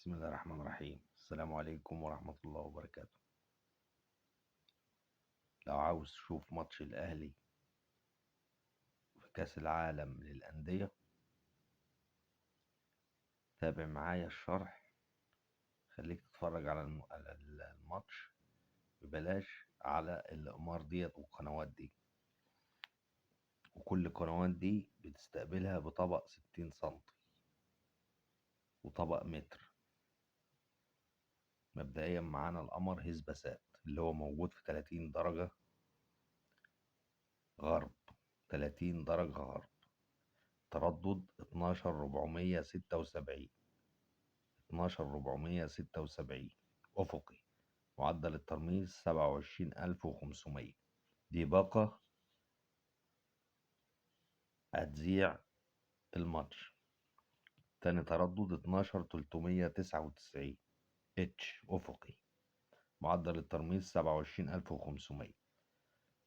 بسم الله الرحمن الرحيم. السلام عليكم ورحمة الله وبركاته. لو عاوز تشوف ماتش الأهلي في كأس العالم للأندية تابع معايا الشرح. خليك تتفرج على الماتش ببلاش على الأقمار ديت والقنوات دي، وكل القنوات دي بتستقبلها بطبق 60 سنتي وطبق متر. مبدئيا معانا القمر هيسباسات اللي هو موجود في 30 درجة غرب، 30 درجة غرب، تردد 12476، 12476 أفقي، معدل الترميز 27500. دي باقة هتذيع الماتش. تاني تردد 12399 اتش أفقي، معدل الترميز 27500.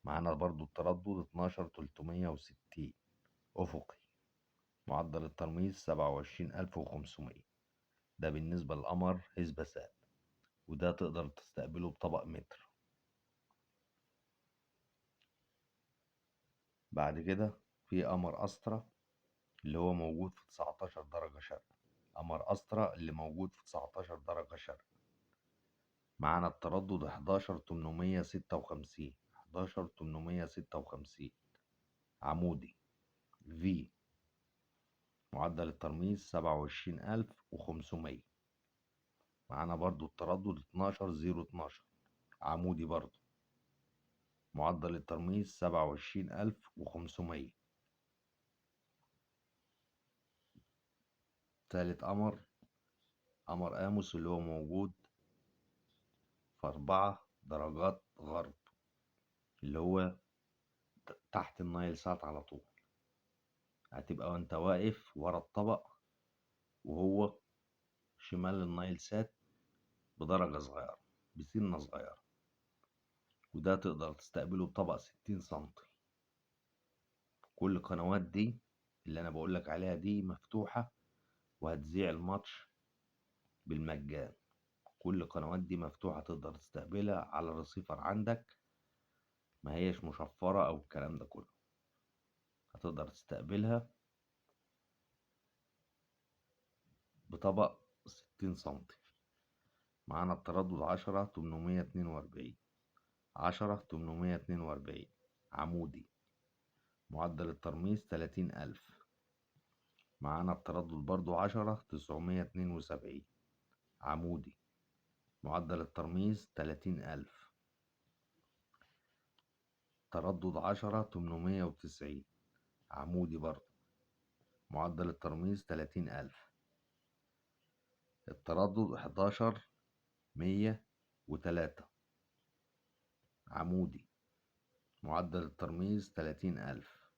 معانا برضو التردد 12360 أفقي، معدل الترميز 27500. ده بالنسبة للقمر هيسباسات، وده تقدر تستقبله بطبق متر. بعد كده في قمر أسترا اللي هو موجود في 19 درجة شرق. قمر أسترا اللي موجود في 19 درجة شرق. معانا التردد 11856، 11856 عمودي في، معدل الترميز 27500. معانا برضو التردد 12012 عمودي برضو، معدل الترميز 27500. تالت قمر آموس اللي هو موجود في 4 درجات غرب، اللي هو تحت النايل سات على طول. هتبقى وانت واقف ورا الطبق وهو شمال النايل سات بدرجة صغيرة، بسنة صغيرة، وده تقدر تستقبله بطبق 60 سنتي. كل القنوات دي اللي انا بقولك عليها دي مفتوحة، وهتذيع الماتش بالمجان. كل القنوات دي مفتوحة، تقدر تستقبلها على الرسيفر عندك، ما هيش مشفرة او الكلام ده كله. هتقدر تستقبلها بطبق 60 سنتي. معانا التردد 10842، 10842 عمودي، معدل الترميز 30000. معانا التردد برضو 10972 عمودي، معدل الترميز 30000. تردد 10890 عمودي برضو، معدل الترميز 30000. التردد 11103 عمودي، معدل الترميز 30000.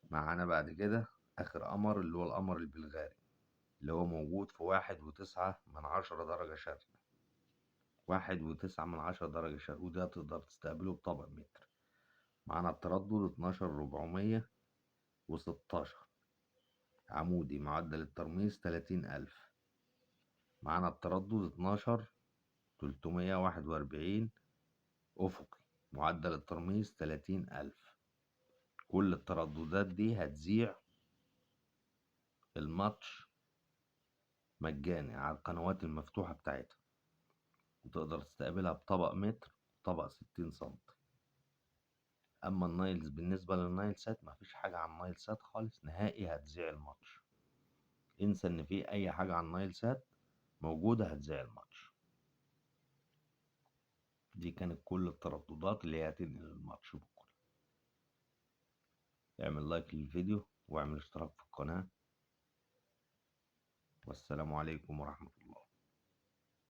معانا بعد كده آخر قمر اللي هو القمر البلغاري اللي هو موجود في 1.9 درجة شرق، 1.9 درجة شرق، وده تقدر تستقبله بطبق متر. معانا التردد 12416 عمودي، معدل الترميز 30000. معانا التردد 12341 أفقي، معدل الترميز 30000. كل الترددات دي هتذيع الماتش مجاني على القنوات المفتوحة بتاعتها، وتقدر تستقبلها بطبق متر، طبق 60 سنتي. أما النايلز، بالنسبة للنايل سات مفيش حاجة عن النايل سات خالص نهائي هتذيع الماتش. انسى إن في أي حاجة عن النايل سات موجودة هتذيع الماتش. دي كانت كل الترددات اللي هي هتنقل الماتش بكرة. اعمل لايك للفيديو واعمل اشتراك في القناة، والسلام عليكم ورحمة الله.